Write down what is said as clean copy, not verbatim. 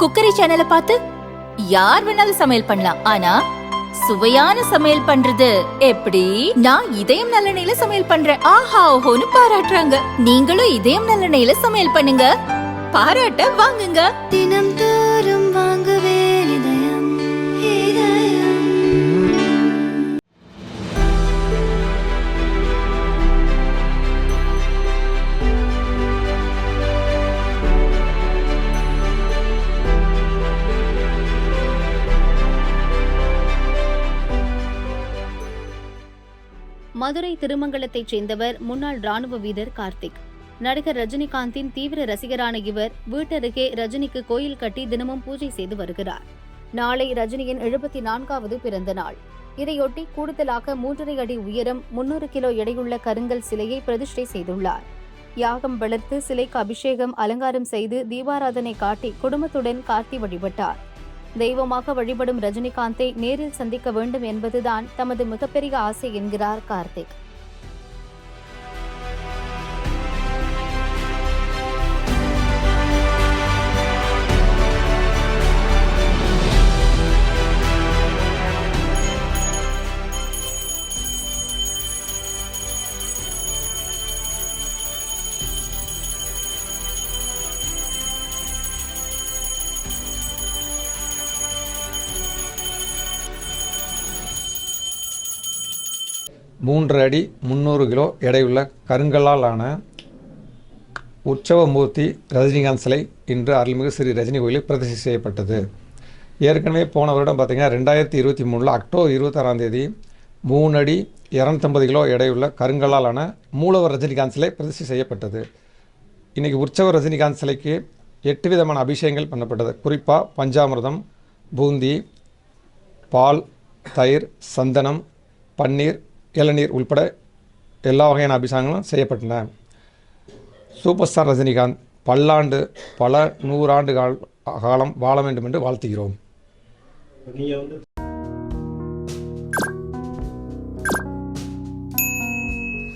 Cookery சேனலை பார்த்து யார் வேணாலும் சமையல் பண்ணலாம். ஆனா சுவையான சமையல் பண்றது எப்படி? நான் இதயம் நல்லெண்ணெயில சமையல் பண்றேன். ஆஹா ஓஹோன்னு பாராட்டுறாங்க. நீங்களும் இதயம் நல்லெண்ணெயில சமையல் பண்ணுங்க, பாராட்ட வாங்குங்க. தினம் தோறும் வாங்குவே இதயம் இதயம். மதுரை திருமங்கலத்தைச் சேர்ந்தவர் முன்னாள் ராணுவ வீரர் கார்த்திக். நடிகர் ரஜினிகாந்தின் தீவிர ரசிகரான இவர் வீட்டருகே ரஜினிக்கு கோயில் கட்டி தினமும் பூஜை செய்து வருகிறார். நாளை ரஜினியின் 74வது பிறந்த நாள். இதையொட்டி கூடுதலாக 3.5 அடி உயரம் 300 கிலோ எடையுள்ள கருங்கல் சிலையை பிரதிஷ்டை செய்துள்ளார். யாகம் வளர்த்து சிலைக்கு அபிஷேகம் அலங்காரம் செய்து தீபாராதனை காட்டி குடும்பத்துடன் கார்த்தி வழிபட்டார். தெய்வமாக வழிபடும் ரஜினிகாந்தை நேரில் சந்திக்க வேண்டும் என்பதுதான் தமது மிகப்பெரிய ஆசை என்கிறார் கார்த்திக். மூன்று அடி 300 கிலோ எடையுள்ள கருங்கல்லால் ஆன உற்சவமூர்த்தி ரஜினிகாந்த் சிலை இன்று அருள்மிகு ஸ்ரீ ரஜினி கோயிலில் பிரதிஷ்டை செய்யப்பட்டது. ஏற்கனவே போன வருடம் பார்த்திங்கன்னா 2023 அக்டோபர் 26 3 அடி 250 கிலோ எடையுள்ள கருங்கல்லால் ஆன மூலவர் ரஜினிகாந்த் சிலை பிரதிஷ்டை செய்யப்பட்டது. இன்றைக்கி உற்சவ ரஜினிகாந்த் சிலைக்கு 8 விதமான அபிஷேகங்கள் பண்ணப்பட்டது. குறிப்பாக பஞ்சாமிர்தம், பூந்தி, பால், தயிர், சந்தனம், பன்னீர், இளநீர் உள்பட எல்லா வகையான அபிஷேகங்களும் செய்யப்பட்டன. சூப்பர் ஸ்டார் ரஜினிகாந்த் பல்லாண்டு பல 100 ஆண்டு காலம் வாழ வேண்டும் என்று வாழ்த்துகிறோம். நீங்கள்